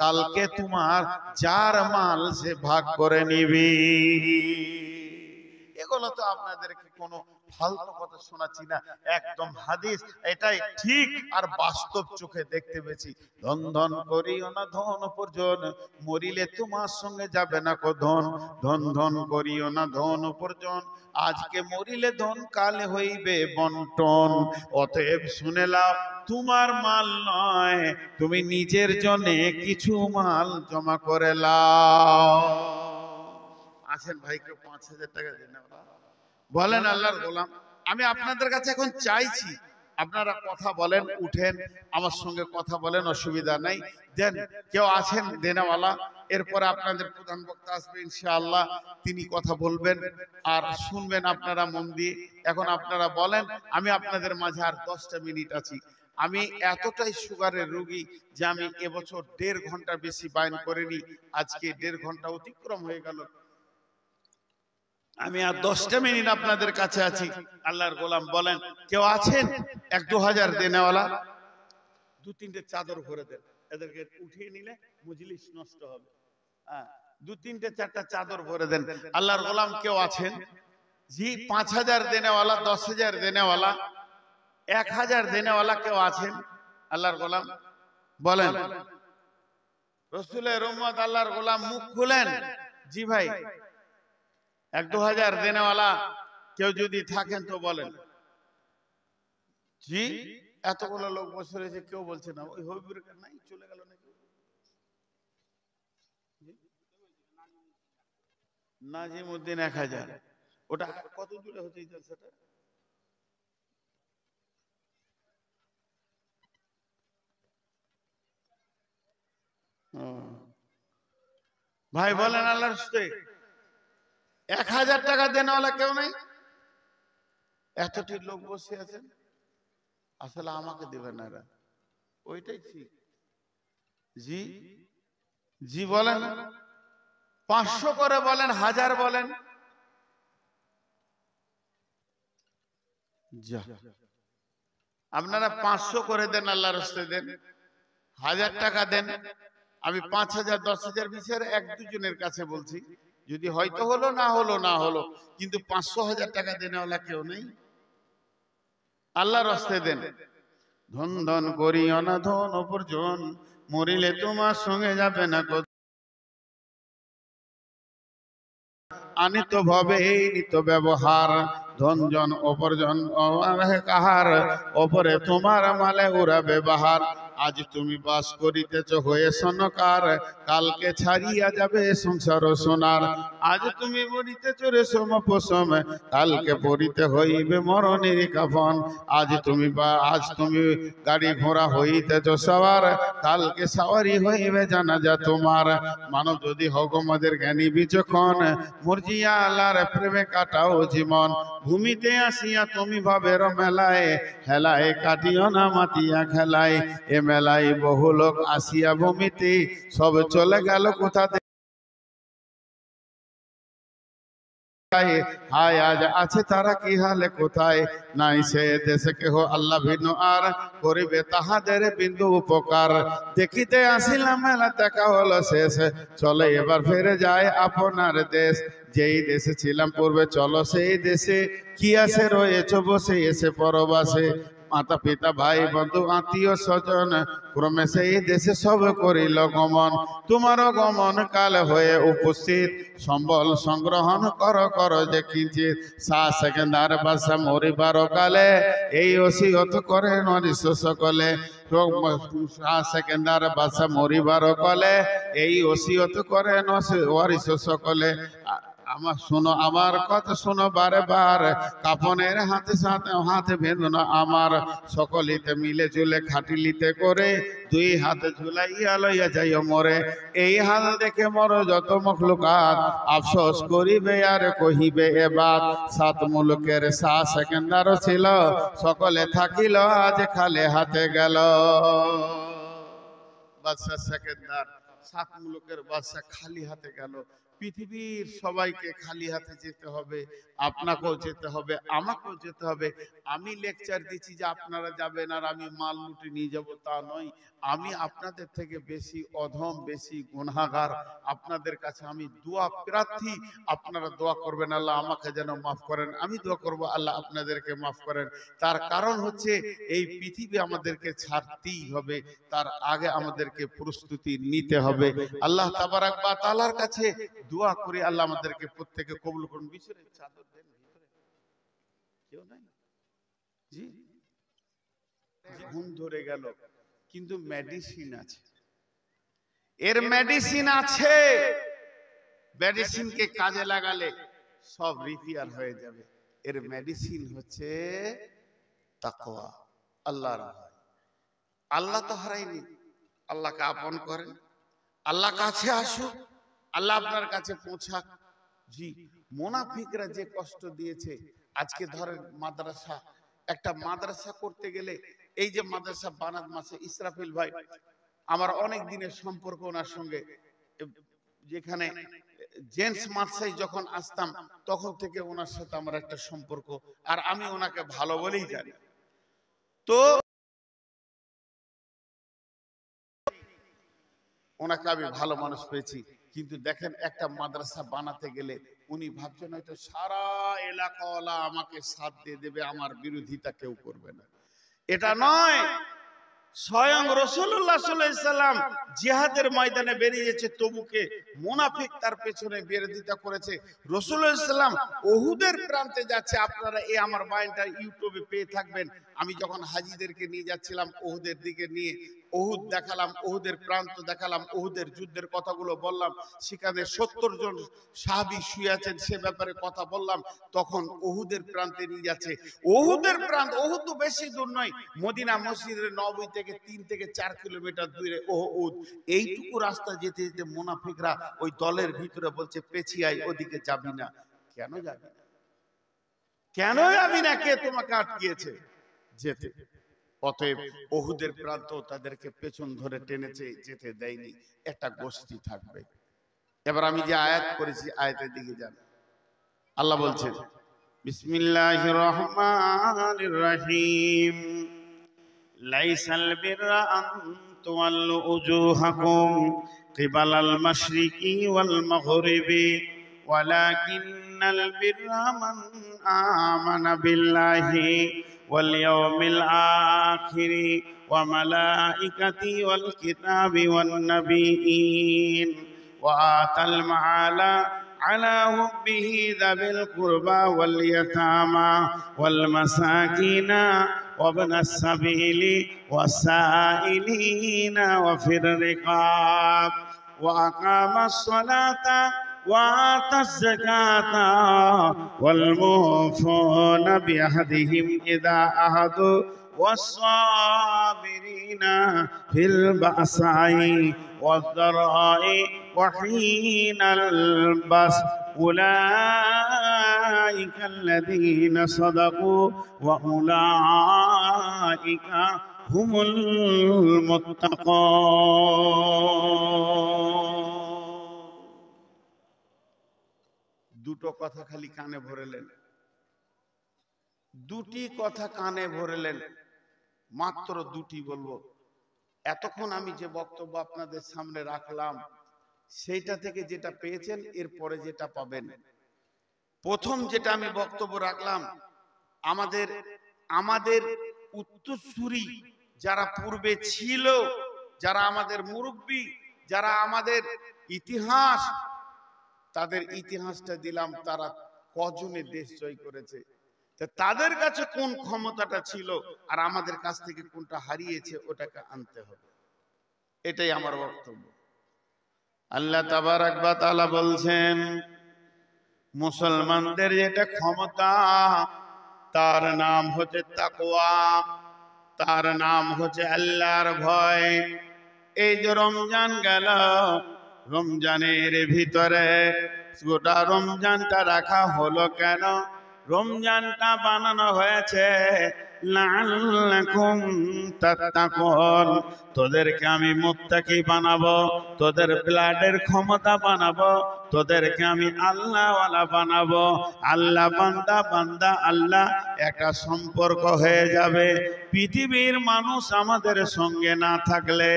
কালকে তোমার যার মাল সে ভাগ করে নিবি। এগুলো তো আপনাদেরকে কোনো ফালতু কথা শোনাচ্ছি না, একদম হাদিস, এটাই ঠিক আর বাস্তব চোখে দেখতে পেয়েছি। ধন ধন করিও না ধন উপার্জন, মরিলে তোমার সঙ্গে যাবে না কো ধন। ধন ধন করিও না ধন উপার্জন, আজকে মরিলে ধন কালে হইবে বন্টন। অতএব শুনে লাও তোমার মাল নয়, তুমি নিজের জন্য কিছু মাল জমা করে লাও। আছেন ভাই কেউ 5,000 টাকা দিন, বলেন আল্লাহর গোলাম আমি আপনাদের কাছে এখন চাইছি, আপনারা কথা বলেন, উঠেন আমার সঙ্গে কথা বলেন, অসুবিধা নাই। দেন কেউ আছেন দেনাওয়ালা, এরপরে আপনাদের প্রধান বক্তা আসবে ইনশাআল্লাহ, তিনি কথা বলবেন আর শুনবেন আপনারা মন দিয়ে। এখন আপনারা বলেন, আমি আপনাদের মাঝে আর 10টা মিনিট আছি। আমি এতটাই সুগারের রোগী যে আমি এবছর 1.5 ঘন্টা বেশি বায়ন করিনি, আজকে 1.5 ঘন্টা অতিক্রম হয়ে গেল। আমি আর 10টা মিনিট আপনাদের কাছে আছি। আল্লাহর গোলাম বলেন কেউ আছেন 1-2 হাজার দেনেওয়ালা? 2-3টে চাদর ভরে দেন, এদেরকে উঠিয়ে নিলে মজলিস নষ্ট হবে। 2-3-4টা চাদর ভরে দেন। আল্লাহর গোলাম কেউ আছেন? জি 5,000 দেনেওয়ালা, 10,000 দেনেওয়ালা, 1,000 দেনেওয়ালা কেউ আছেন? আল্লাহর গোলাম বলেন। রসুলের উম্মত আল্লাহর গোলাম মুখ খুলেন। জি ভাই 1-2 হাজার দেনেওয়ালা কেউ যদি থাকেন তো বলেন। জি এতগুলো লোক বসে রয়েছে, কেউ বলছে না। ওই হবিবুর নাই, চলে গেল নাকি? নাজিমউদ্দিন 1,000, ওটা কত দূরে হচ্ছে সেটা? ভাই বলেন আল্লাহর রাস্তে 1,000 টাকা দেনেওয়ালা কেউ নাই? এতটি লোক বসে আছেন, আসলে আমাকে দেবেন না, ওইটাই ঠিক। জি জি বলেন, 500 করে বলেন, 1000 বলেন। আপনারা 500 করে দেন, আল্লাহর রাস্তে দেন, 1000 টাকা দেন। আমি 5,000 10,000 বিচার 1-2 জনের কাছে বলছি, যদি হয়তো হলো না হলো না হলো, কিন্তু 500-1000 টাকা দেনেওয়ালা কেউ নেই। আল্লাহর রাস্তে দেন। ধন ধন করিও না ধন উপার্জন, মরিলে তোমার সঙ্গে যাবে না কো। আনিত ভাবে নিত ব্যবহার, ধন জন উপার্জন কাহার, ওপরে তোমার মালে উড়াবে বাহার। আজ তুমি বাস করিতেছ হয়ে সনকার, কালকে ছাড়িয়া যাবে সংসার সোনার। আজ তুমি মরিতেছ রেশম পশম, কালকে পরিতে হইবে মরণের কাফন। আজ তুমি গাড়ি ঘোড়া হইতেছ সওয়ার, কালকে সাওয়ারি হইবে জানাজা তোমার। মানব যদি হও আমাদের জ্ঞানী বিচক্ষণ, মর্জিয়া আল্লাহর প্রেমে কাটাও জীবন। ভূমিতে আসিয়া তুমি ভাবের মেলায়, হেলায় কাটিও না মাতিয়া খেলায়। এ মেলায় বহু লোক আসিয়া ভূমিতে, সব চলে গেল কোথাতে। হায় আজ আছে তারা কি হালে কোথায়, নাই সে দেশে কেহ আল্লাহ ভিন্ন আর, করিবে তাহাদের বিন্দু উপকার। দেখিতে আসিলাম মেলা দেখা হলো শেষ, চলে এবার ফিরে যায় আপনার দেশ। যেই দেশে ছিলাম পূর্বে চলো সেই দেশে, কি আছে রয়েছ বসে এসে পরবাসে। মাতা পিতা ভাই বন্ধু আত্মীয় স্বজন, ক্রমে সেই দেশে সব করিল গমন। তোমারও গমন কাল হয়ে উপস্থিত, সম্বল সংগ্রহণ কর যে কিঞ্চিত। সেকেন্দার বাসা মরিবার কালে, এই ওসিয়ত করে নরিস সকলে। সেকেন্দার বাসা মরিবার কালে, এই ওসিয়ত করে নরিস সকলে। আমার শোনো আমার কথা শোনো বারে বার, কাপনের হাতে সাথে হাতে বেঁধো আমার। সকলিতে মিলে চলে খাটিলিতে করে, 2 হাতে ঝুলাইয়া লইয়া যাইও মরে। এই হাল দেখে মর যত মখলুকাত, আফসোস করিবে আর কহিবে এবার। 7 মুলুকের সেকেন্দার ছিল, সকলে থাকিল আজ খালে হাতে গেল। বাদশা সেকেন্দার 7 মুলুকের বাদশা খালি হাতে গেল। পৃথিবীর সবাইকে খালি হাতে যেতে হবে, আপনাকেও যেতে হবে, আমাকেও যেতে হবে। আমি লেকচার দিচ্ছি যে আপনারা যাবেন আর আমি মাল লুটে নিয়ে যাব, তা নয়। আমি আপনাদের থেকে বেশি অধম, বেশি গুনাহগার। আপনাদের কাছে আমি দোয়া প্রার্থী, আপনারা দোয়া করবেন আল্লাহ আমাকে যেন মাফ করেন, আমি দোয়া করব আল্লাহ আপনাদেরকে মাফ করেন। তার কারণ হচ্ছে এই পৃথিবী আমাদেরকে ছাড়তেই হবে, তার আগে আমাদেরকে প্রস্তুতি নিতে হবে। আল্লাহ তাবারাক ওয়া তাআলার কাছে দোয়া করি আল্লাহ আমাদেরকে প্রত্যেকে কবুল করুন। বিছরে চাদর দেন, ভিতরে কেউ নাই জি। ঘুম ধরে গেল, কিন্তু মেডিসিন আছে, এর মেডিসিন আছে। মেডিসিনকে কাজে লাগালে সব রিপেয়ার হয়ে যাবে। এর মেডিসিন হচ্ছে তাকওয়া, আল্লাহর ভয়। আল্লাহ তো হারায়নি, আল্লাহকে আপন করেন, আল্লাহ কাছে আসুন, আল্লাহ আপনার কাছে পৌঁছাক। জি, মুনাফিকরা যে কষ্ট দিয়েছে, আজকে ধরেন মাদ্রাসা, একটা মাদ্রাসা করতে গেলে, এই যে মাদ্রাসা বানাত মাসে ইসরাফিল ভাই, আমার অনেক দিনের সম্পর্ক ওনার সঙ্গে। যেখানে জেন্টস মাদ্রাসায় যখন আসতাম তখন থেকে ওনার সাথে আমার একটা সম্পর্ক, আর আমি ওনাকে ভালো বলেই জানি। তো ওনাকে আমি ভালো মানুষ পেয়েছি, কিন্তু দেখেন একটা মাদ্রাসা বানাতে গেলে উনি ভাবছেন হয়তো সারা এলাকাওয়ালা আমাকে সাথ দিয়ে দেবে, আমার বিরোধিতা কেউ করবে না। এটা নয়, স্বয়ং রাসূলুল্লাহ সাল্লাল্লাহু আলাইহি সাল্লাম জিহাদের ময়দানে বেরিয়েছে তবুকে, মুনাফিক তার পেছনে বিরোধিতা করেছে। রাসূলুল্লাহ সাল্লাল্লাহু আলাইহি সাল্লাম উহুদের প্রান্তে যাচ্ছে, আপনারা এই আমার বায়ানটা ইউটিউবে পেয়ে থাকবেন। আমি যখন হাজীদেরকে নিয়ে যাচ্ছিলাম উহুদের দিকে নিয়ে, উহুদ দেখালাম, উহুদের প্রান্ত দেখালাম, উহুদের যুদ্ধের কথাগুলো বললাম, সেখানে 70 জন সাহাবী শুয়ে আছেন সে ব্যাপারে কথা বললাম। তখন উহুদের প্রান্তে নিয়ে যাচ্ছে, উহুদের প্রান্ত, উহুদ তো বেশি দূর নয়, মদিনা মসজিদের নববী থেকে 3 থেকে 4 কিলোমিটার দূরে উহুদ। এইটুকু রাস্তা যেতে যেতে মুনাফিকরা ওই দলের ভিতরে বলছে পেছিয়াই, ওদিকে যাবি না। কেন যাবি না? কেন যাবি না? কে তোমাকে আটকিয়েছে যেতে? অতএব উহুদের প্রান্ত তাদেরকে পেছন ধরে টেনেছে, যেতে দেয়নি। একটা গোষ্ঠী থাকবে। এবার আমি যে আয়াত করেছি আয়াতের দিকে যান। আল্লাহ বলছেন বিসমিল্লাহির রহমানির রহিম, লাইসাল বিররা আন তুওয়াল্লু উজুহাকুম কিবালাল মাশরিকি ওয়াল মাগরিবি ওয়ালাকিন্নাল বিররা মান আমানা বিল্লাহি ওয়াল ইয়াউমিল আখিরি ওয়া মালাইকাতি ওয়াল কিতাবি ওয়ান নাবিয়্যিন ওয়া আতাল মাআলা على حبه ذوي القربى واليتامى والمساكين وابن السبيل والسائلين وفي الرقاب وأقام الصلاة وآتى الزكاة والموفون بعهدهم إذا عاهدوا والصابرين في البأساء والضراء وحين البأس أولئك الذين صدقوا وأولئك هم المتقون। দুটো কথা খালি কানে ভরেলেন, দুটি কথা কানে ভরেলেন, মাত্র দুটি বলবো। এতক্ষণ আমি যে বক্তব্য আপনাদের সামনে রাখলাম সেইটা থেকে যেটা পেয়েছেন এরপরে যেটা পাবেন। প্রথম যেটা আমি বক্তব্য রাখলাম, আমাদের উত্তরসূরি যারা পূর্বে ছিল, যারা আমাদের মুরব্বী, যারা আমাদের ইতিহাস, তাদের ইতিহাসটা দিলাম, তারা কজনে দেশ জয় করেছে, তাদের কাছে কোন ক্ষমতাটা ছিল আর আমাদের কাছ থেকে কোনটা হারিয়েছে, ওটাকে আনতে হবে। এটাই আমার বক্তব্য। আল্লাহ তাবারাক ওয়া তাআলা বলছেন মুসলমানদের যেটা ক্ষমতা তার নাম হচ্ছে তাকওয়া, তার নাম হচ্ছে আল্লাহর ভয়। এই যে রমজান গেল, রমজানের ভিতরে গোটা রমজানটা রাখা হলো কেন? রমজানটা বানানো হয়েছে লাআল্লাকুম তাত্তাকুন, তোদেরকে আমি মুত্তাকি বানাবো, তোদের ব্লাডের ক্ষমতা বানাবো, তোদেরকে আমি আল্লাহওয়ালা বানাবো। আল্লাহ বান্দা, বান্দা আল্লাহ একটা সম্পর্ক হয়ে যাবে। পৃথিবীর মানুষ আমাদের সঙ্গে না থাকলে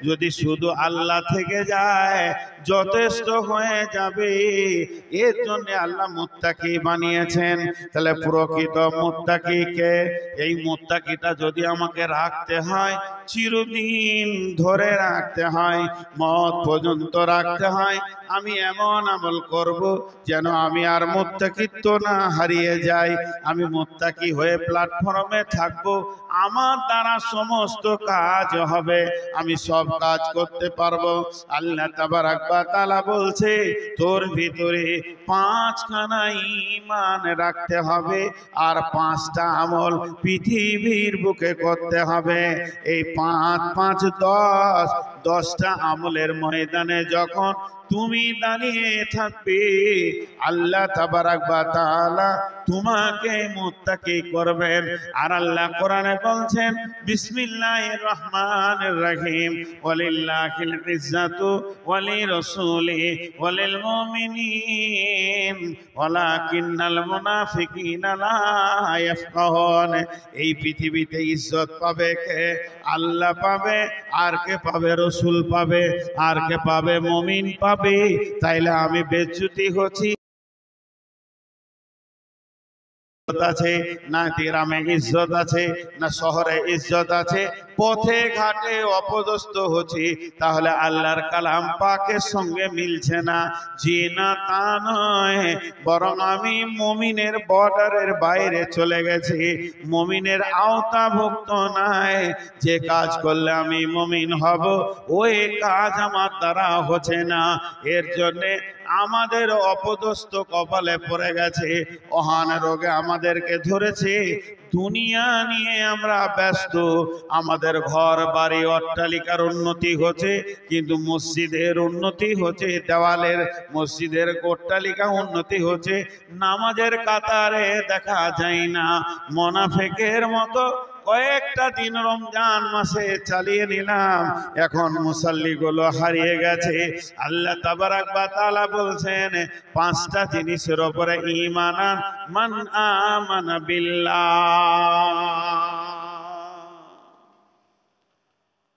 যদি শুধু আল্লাহ থেকে যায় যথেষ্ট হয়ে যাবে। এর জন্য আল্লাহ মুত্তাকি বানিয়েছেন। তাহলে প্রকৃত মুত্তাকিকে, এই মুত্তাকিটা যদি আমাকে রাখতে হয়, চিরদিন ধরে রাখতে হয়, মওত পর্যন্ত রাখতে হয়, আমি এমন আমল করব যেন আমি আর মুত্তাকিত্ব না হারিয়ে যাই। আমি মুত্তাকি হয়ে প্ল্যাটফর্মে থাকবো, আমার দ্বারা সমস্ত কাজ হবে, আমি সব কাজ করতে পারবো। আল্লাহ তাবারাক ওয়া তাআলা বলছে তোর ভিতরে 5খানা ঈমান রাখতে হবে আর 5টা আমল পৃথিবীর বুকে করতে হবে। এই 5 5 10, 10টা আমলের ময়দানে যখন তুমি দাঁড়িয়ে থাকবে, আল্লাহ তাবারাক ওয়া তাআলা তোমাকে মুত্তাকি করবেন। আর আল্লাহ কোরআনে বলছেন বিসমিল্লাহির রহমানির রহিম, ওয়ালিল্লাহিল ইজ্জাতু ওয়ালিরাসূলিহি ওয়ালিল মুমিনিন ওয়ালাকিন্নাল মুনাফিকিনা লা ইয়াফকাহুন। এই পৃথিবীতে ইজ্জত পাবে কে? আল্লাহ পাবে। আর কে পাবে? রাসূল পাবে। আর কে পাবে? মুমিন পাবে। তাইলে আমি বেজ্জতি হচ্ছি আছে না, গ্রামে ইজ্জত আছে না, শহরে ইজ্জত আছে, পথে ঘাটে অপদস্থ হচ্ছে, তাহলে আল্লাহর কালাম পাকের সঙ্গে মিলছে না। জি না, তা নয়, বরং আমি মুমিনের বর্ডারের বাইরে চলে গেছি, মুমিনের আওতাভুক্ত নাই। যে কাজ করলে আমি মুমিন হব ওই কাজ আমার দ্বারা হচ্ছে না। এর জন্যে আমাদের অপদস্থ কপালে পড়ে গেছে, অহান রোগে আমাদেরকে ধরেছে, দুনিয়া নিয়ে আমরা ব্যস্ত। আমাদের ঘর বাড়ি অট্টালিকার উন্নতি হচ্ছে, কিন্তু মসজিদের উন্নতি হচ্ছে, দেওয়ালের মসজিদের অট্টালিকা উন্নতি হচ্ছে, নামাজের কাতারে দেখা যায় না। মুনাফিকের মতো কয়েকটা দিন রমজান মাসে চালিয়ে নিলাম, এখন মুসাল্লিগুলো হারিয়ে গেছে। আল্লাহ তাবারাক ওয়া তাআলা বলছেন 5টা জিনিসের উপরে ঈমান আন, মান আমানা বিল্লাহ।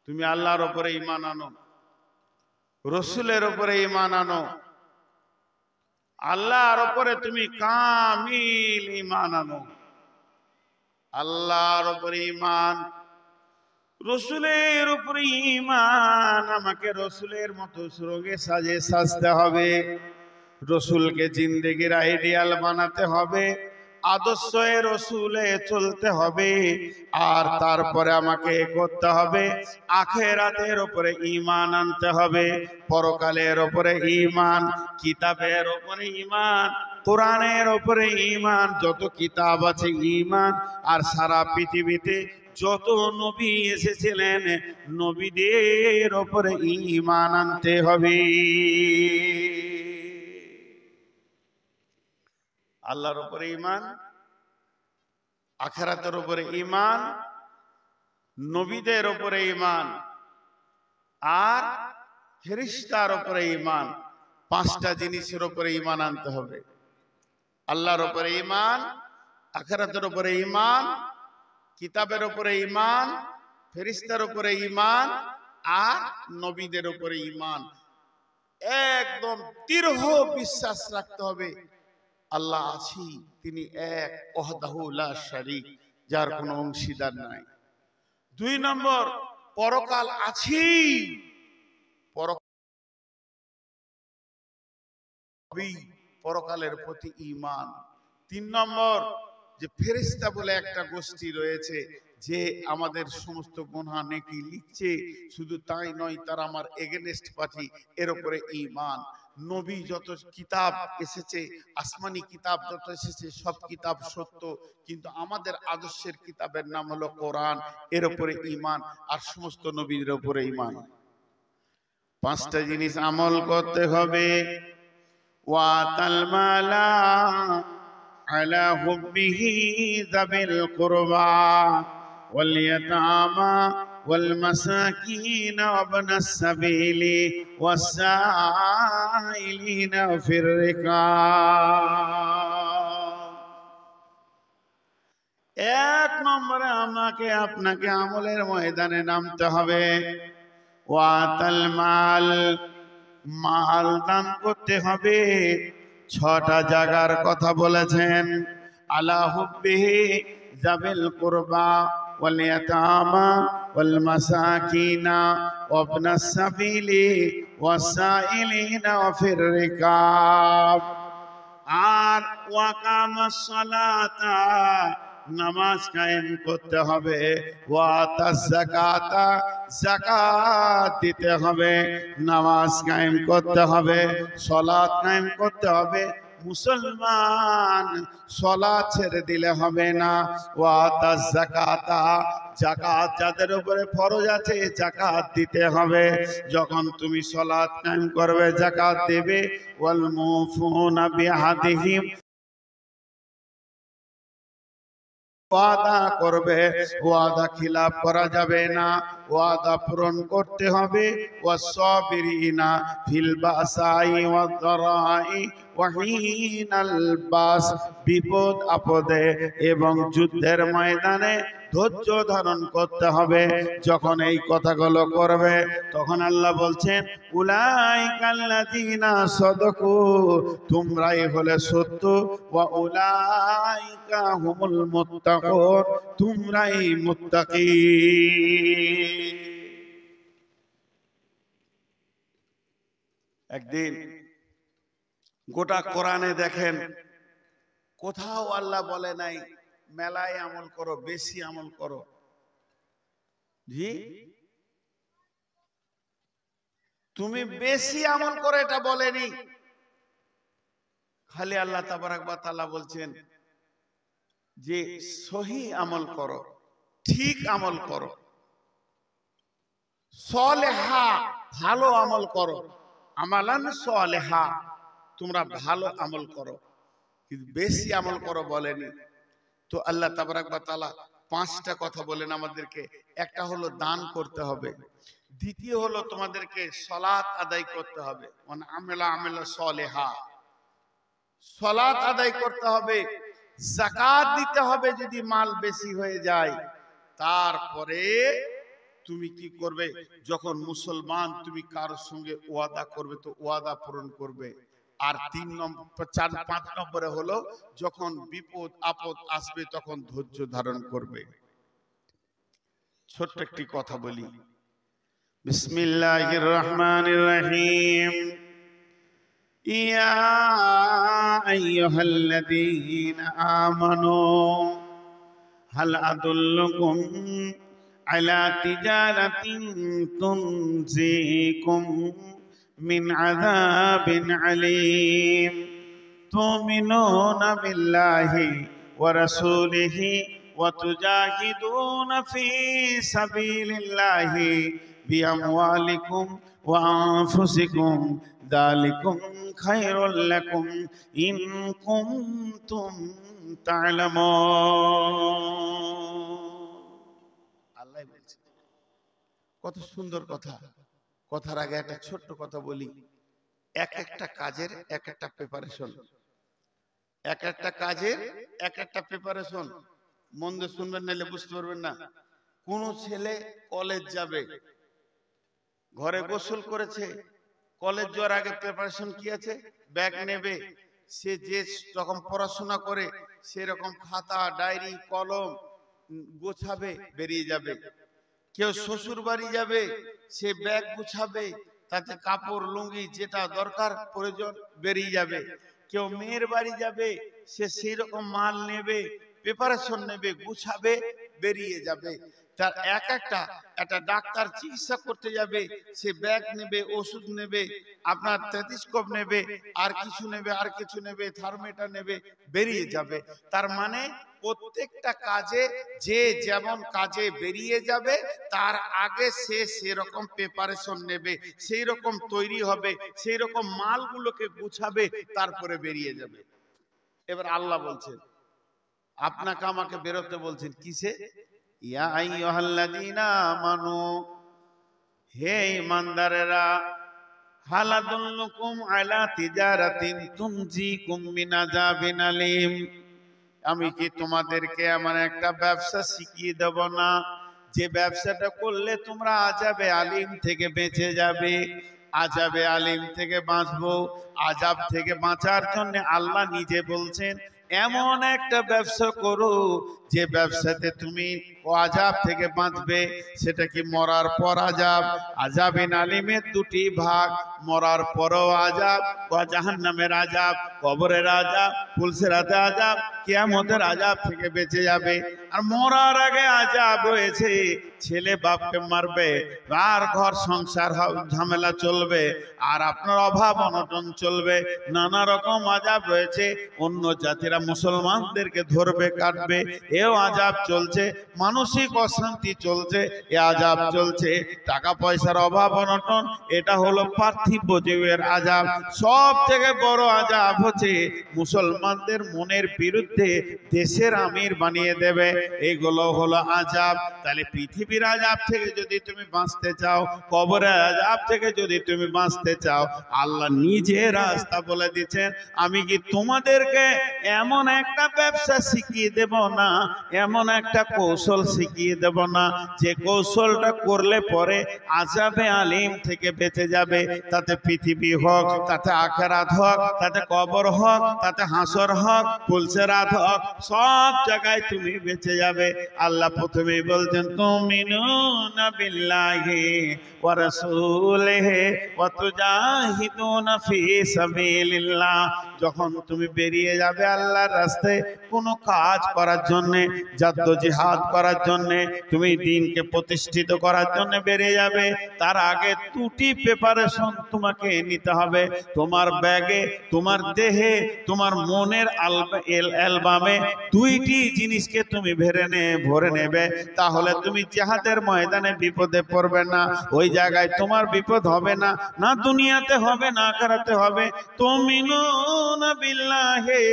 তুমি আল্লাহর উপরে ঈমান আনো, রাসূলের উপরে ঈমান আনো, আল্লাহর উপরে তুমি কামিল ঈমান আনো। আল্লাহর উপরে ঈমান, রাসূলের উপরে ঈমান। আমাকে রাসূলের মতো সুরগে সাজে সাজতে হবে, রাসূলকে জিন্দেগির আইডিয়াল বানাতে হবে, আদর্শে রাসূলে চলতে হবে। আর তারপরে আমাকে করতে হবে আখিরাতের উপরে ঈমান আনতে হবে, পরকালের উপরে ঈমান, কিতাবের উপরে ঈমান, কোরআনের উপরে ঈমান, যত কিতাব আছে ঈমান। আর সারা পৃথিবীতে যত নবী এসেছিলেন নবীদের উপরে ঈমান আনতে হবে। আল্লাহর উপরে ঈমান, আখিরাতের উপরে ঈমান, নবীদের উপরে ঈমান, আর ফেরেশতার উপরে ঈমান। 5টা জিনিসের উপরে ঈমান আনতে হবে। আল্লাহর উপরে ঈমান, আখিরাতের উপরে ঈমান, কিতাবের উপরে ঈমান, ফেরেশতার উপরে ঈমান, আর নবীদের উপরে ঈমান। একদম দৃঢ় বিশ্বাস রাখতে হবে আল্লাহ আছি, তিনি এক, ওয়াহদাহু লা শারীক, যার কোনো অংশীদার নাই। 2 নম্বর, পরকাল আছে, পরকালের প্রতি ঈমান। 3 নম্বর, যে ফেরেশতা বলে একটা গোষ্ঠী রয়েছে যে আমাদের সমস্ত গুনাহ নেকি লিখছে, শুধু তাই নয়, তারা আমার এগেনস্ট পার্টি, এর উপরে ঈমান। নবী যত কিতাব এসেছে, আসমানি কিতাব যত এসেছে, সব কিতাব সত্য, কিন্তু আমাদের আদর্শের কিতাবের নাম হলো কোরআন, এর উপরে ঈমান। আর সমস্ত নবীর উপরে ঈমান। 5টা জিনিস আমল করতে হবে। ওয়াতাল মালা আলা হুব্বিহি যাবিল কুরবা ওয়াল ইয়াতামা ওয়াল মাসাকিন ওয়া ইবনাস সাবিলি ওয়াস সাইলিনা ফির রিকাব। এক নম্বরে আপনাকে আমলের ময়দানে নামতে হবে। ওয়াতাল মাল, মাল দান করতে হবে। 6টা জায়গার কথা বলেছেন। আলা হুব্বিহি যাবিল কুরবা ওয়াল ইয়াতামা ওয়াল মাসাকিনা ওয়া ইবনাস সাবিলি ওয়াস সাইলিনা ফির রিকাব। আর ওয়াকামাস সালাতা, নামাজ কায়েম করতে হবে। ওয়াতাজ যাকাতা, যাকাত দিতে হবে। নামাজ কায়েম করতে হবে, সালাত কায়েম করতে হবে। মুসলমান সালাত ছেড়ে দিলে হবে না। ওয়াতাজ যাকাতা, যাকাত যাদের উপরে ফরজ আছে যাকাত দিতে হবে। যখন তুমি সালাত কায়েম করবে, যাকাত দেবে। ওয়াল মুফুনা বিআহদিহিম, ওয়াদা করবে, ওয়াদা খিলাফ করা যাবে না, ওয়াদা পূরণ করতে হবে। ওয়াসসাবিরিনা ফিল বাসাই ওয়াদ দারাই ওয়া হিনাল বাস, বিপদ আপদে এবং যুদ্ধের ময়দানে ধৈর্য ধারণ করতে হবে। যখন এই কথাগুলো করবে তখন আল্লাহ বলছেন উলাইকাল্লাযীনা সাদাকু, তোমরাই হলে সত্য। ওয়া উলাইকা হুমুল মুত্তাকুন, তোমরাই মুত্তাকি। একদিন গোটা কোরআনে দেখেন কোথাও আল্লাহ বলে নাই মেলায় আমল করো, বেশি আমল করো। জি, তুমি বেশি আমল করো এটা বলেনি। খালি আল্লাহ তাবারাক ওয়া তাআলা বলছেন যে সহি আমল করো, ঠিক আমল করো, সলেহা ভালো আমল করো। আমালান সলেহা, তোমরা ভালো আমল করো, কিন্তু বেশি আমল করো বলেনি। তো আল্লাহ তাবারাক ওয়া তাআলা 5টা কথা বলেন আমাদেরকে। একটা হলো দান করতে হবে, দ্বিতীয় হলো তোমাদেরকে সালাত আদায় করতে হবে, মান আমিলা আমালা সলেহা, সালাত আদায় করতে হবে। যাকাত দিতে হবে যদি মাল বেশি হয়ে যায়। তারপরে তুমি কি করবে, যখন মুসলমান তুমি কারোর সঙ্গে ওয়াদা করবে তো ওয়াদা পূরণ করবে। আর 3 নম্বর 4 5 নম্বরে হলো যখন বিপদ আপদ আসবে তখন ধৈর্য ধারণ করবে। ছোট্ট একটি কথা বলি, বিসমিল্লাহির রহমানির রহিম। ইয়া আইয়ুহাল্লাযীনা আমানু হাল আদুল্লুকুম আলা তিজারাতিন তুনজিকুম মিন আযাবিন আলীম তুমিনুনা বিল্লাহি ওয়া রাসূলিহি ওয়া তুজাহিদুনা ফি সাবিলিল্লাহি বিআমওয়ালিকুম ওয়া আনফুসিকুম যালিকুম খায়রুল লাকুম ইন কুনতুম তা'লামুন। আল্লাহ বলছে, কত সুন্দর কথা। কথার আগে একটা ছোট্ট কথা বলি। এক একটা কাজের এক একটা প্রিপারেশন, এক একটা কাজের এক একটা প্রিপারেশন। মন দিয়ে শুনবেন, নাহলে বুঝতে পারবেন না। কোন ছেলে কলেজ যাবে, ঘরে গোসল করেছে, কলেজ যাওয়ার আগে প্রিপারেশন কি আছে? ব্যাগ নেবে। সে যে রকম পড়াশোনা করে সেরকম খাতা ডায়েরি কলম গোছাবে, বেরিয়ে যাবে। কেউ শ্বশুর বাড়ি যাবে, সে ব্যাগ গুছাবে, তাতে কাপড় লুঙ্গি যেটা দরকার প্রয়োজন বেরিয়ে যাবে। কেউ মেয়ের বাড়ি যাবে, সে সেই রকম মাল নেবে, প্রিপারেশন নেবে, গুছাবে, বেরিয়ে যাবে। তার এক একটা একটা ডাক্তার চিকিৎসা করতে যাবে, সে ব্যাগ নেবে, ওষুধ নেবে, আপনার টেলিস্কোপ নেবে, আর কিছু নেবে, আর কিছু নেবে, থার্মোমিটার নেবে, বেরিয়ে যাবে। তার মানে প্রত্যেকটা কাজে যে যেমন কাজে বেরিয়ে যাবে তার আগে সে সেরকম প্রিপারেশন নেবে, সেই রকম তৈরি হবে, সেই রকম মালগুলোকে গুছাবে, তারপরে বেরিয়ে যাবে। এবার আল্লাহ বলছেন, আপনাকে আমাকে বেরোতে বলছেন কিসে? ইয়া আইয়ুহাল্লাযীনা আমানু, হে ঈমানদারেরা, হাল আদুল্লুকুম আলা তিজারাতিন তুনজিকুম মিন আযাবিন আলীম, আমি কি তোমাদেরকে এমন একটা ব্যবসা শিখিয়ে দেব না যে ব্যবসাটা করলে তোমরা আযাবে আলীম থেকে বেঁচে যাবে? আযাবে আলীম থেকে বাঁচবো। আযাব থেকে বাঁচার জন্য আল্লাহ নিজে বলছেন এমন একটা ব্যবসা করো যে ব্যবসাতে তুমি আযাব থেকে বাঁচবে। সেটা কি? মরার পর আযাব। আযাবিন আলীমের দুটি ভাগ, মরার পরও আযাব, জাহান্নামের আযাব, কবরের আযাব, পুলসিরাতে আযাব, কিয়ামতের আযাব থেকে বেঁচে যাবে। আর মরার আগে আযাব রয়েছে, ছেলে বাপকে মারবে, আর ঘর সংসার ঝামেলা চলবে, আর আপনার অভাব অনটন চলবে, নানা রকম আযাব রয়েছে। অন্য জাতিরা মুসলমানদেরকে ধরবে, কাটবে, এও আযাব চলছে। মানসিক অশান্তি চলছে, এ আযাব চলছে। টাকা পয়সার অভাব অনটন, এটা হলো পার্থিব জীবের আযাব। সব থেকে বড় আযাব হচ্ছে মুসলমানদের মনের বিরুদ্ধে দেশের আমির বানিয়ে দেবে, এইগুলো হলো আযাব। তাহলে পৃথিবীর আযাব থেকে যদি তুমি বাঁচতে চাও, কবরের আযাব থেকে যদি তুমি বাঁচতে চাও, আল্লাহ নিজে রাস্তা বলে দিচ্ছেন, আমি কি তোমাদেরকে এমন একটা ব্যবসা শিখিয়ে দেব না, এমন একটা কৌশল শিখিয়ে দেব না যে কৌশলটা করলে পরে আযাবে আলীম থেকে বেঁচে যাবে? তাতে পৃথিবী হোক, তাতে আখিরাত হোক, তাতে কবর হোক, তাতে হাসর হোক, পুলসিরাত হোক, সব জায়গায় তুমি বেঁচে যাবে। আল্লাহ প্রথমেই বলছেন তুমিনুনা বিল্লাহি ওয়া রাসূলিহি ওয়া তুজাহিদুনা ফি সাবিলিল্লাহ। যখন তুমি বেরিয়ে যাবে আল্লাহর রাস্তায় কোনো কাজ করার জন্য, জাদ্দোজিহাদ করার জন্য, তুমি দ্বীনকে প্রতিষ্ঠিত করার জন্য বেরিয়ে যাবে, তার আগে দুটি প্রিপারেশন তোমাকে নিতে হবে। তোমার ব্যাগে, তোমার দেহে, তোমার মনের অ্যালবামে দুইটি জিনিসকে তুমি ভরে নেবে। তাহলে তুমি জিহাদের ময়দানে বিপদে পড়বে না। ওই জায়গায় তোমার বিপদ হবে না, না দুনিয়াতে হবে না আখিরাতে হবে। তুমিনুনা বিল্লাহি,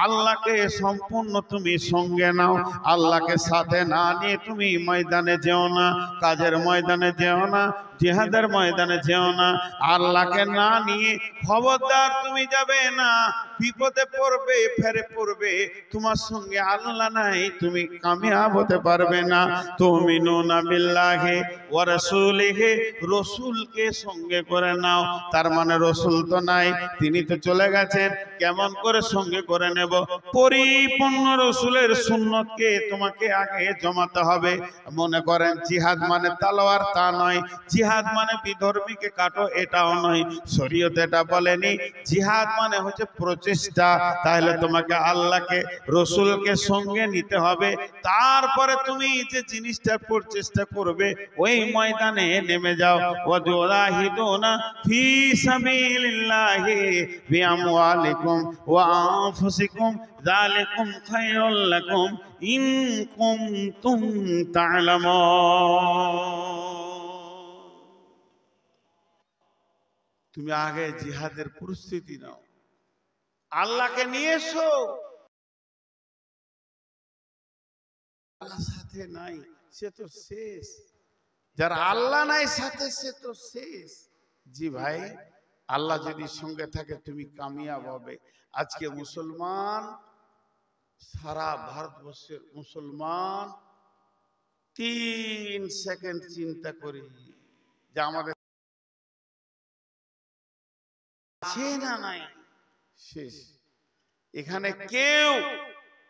আল্লাহকে সম্পূর্ণ তুমি সঙ্গে নাও। আল্লাহকে সাথে না নিয়ে তুমি ময়দানে যেও না, কাজের ময়দানে যেও না, জিহাদের ময়দানে যেও না। আল্লাহকে না নিয়ে খবরদার তুমি যাবে না, বিপদে পড়বে, ফেরে পড়বে। তোমার সঙ্গে আল্লাহ নাই, তুমি কামিয়াব হতে পারবে না। তুমিনুনা বিল্লাহি ওয়া রাসূলিহি, রাসূলকে সঙ্গে করে নাও। তার মানে রাসূল তো নাই, তিনি তো চলে গেছেন। কেমন করে সঙ্গে করে নেব? পরিপূর্ণ রাসূলের সুন্নতকে তোমাকে আগে জমাতে হবে। মনে করেন জিহাদ মানে তলোয়ার, তা নয়। জিহাদ মানে বিধর্মীকে কাটো, এটাও নয়। শরীয়ত এটা বলেনি। জিহাদ মানে হচ্ছে প্রচেষ্টা। তাহলে তোমাকে আল্লাহকে, রাসূলকে সঙ্গে নিতে হবে। তারপরে তুমি যে জিনিসটা প্রচেষ্টা করবে, ওই ময়দানে নেমে যাও। ওয়াজুরাহিদুনা ফি সাবিলিল্লাহি বিআমওয়ালিকুম ওয়া আনফুসিকুম যালিকুম খায়রুল লাকুম ইন কুনতুম তা'লামুন। তুমি আগে জিহাদের প্রস্তুতি নাও, আল্লাহকে নিয়ে এসো। আল্লাহ সাথে নাই, সে তো শেষ। যার আল্লাহ নাই সাথে, সে তো শেষ। জি ভাই, আল্লাহ যদি সঙ্গে থাকে তুমি কামিয়াব হবে। আজকে মুসলমান, সারা ভারতবর্ষের মুসলমান 3 সেকেন্ড চিন্তা করি যে আমাদের আছে না নাই, শেষ। এখানে কেউ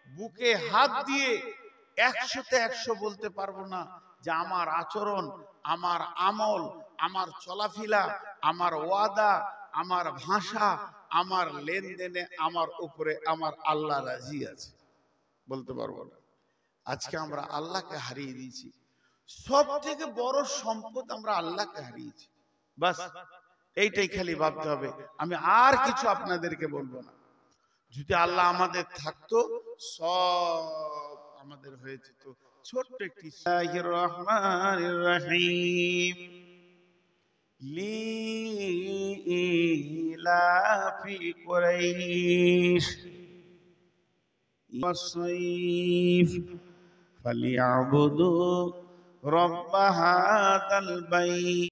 বুকে হাত দিয়ে 100তে 100 বলতে পারবো না যে আমার আচরণ, আমার আমল, আমার চলাফেরা, আমার ওয়াদা, আমার ভাষা, আমার লেনদেনে আমার উপরে আমার আল্লাহ রাজি আছে, বলতে পারবো না। আজকে আমরা আল্লাহকে হারিয়ে দিয়েছি। সব থেকে বড় সম্পদ আমরা আল্লাহকে হারিয়েছি। বাস এইটাই খালি ভাবতে হবে। আমি আর কিছু আপনাদেরকে বলবো না। যদি আল্লাহ আমাদের থাকতো, সব আমাদের হয়ে যেত। ছোট্ট একটি বিসমিল্লাহির রহমানির রহিম, লিইলাফি কুরাইশ والصيف فليعبدوا رب هذا البيت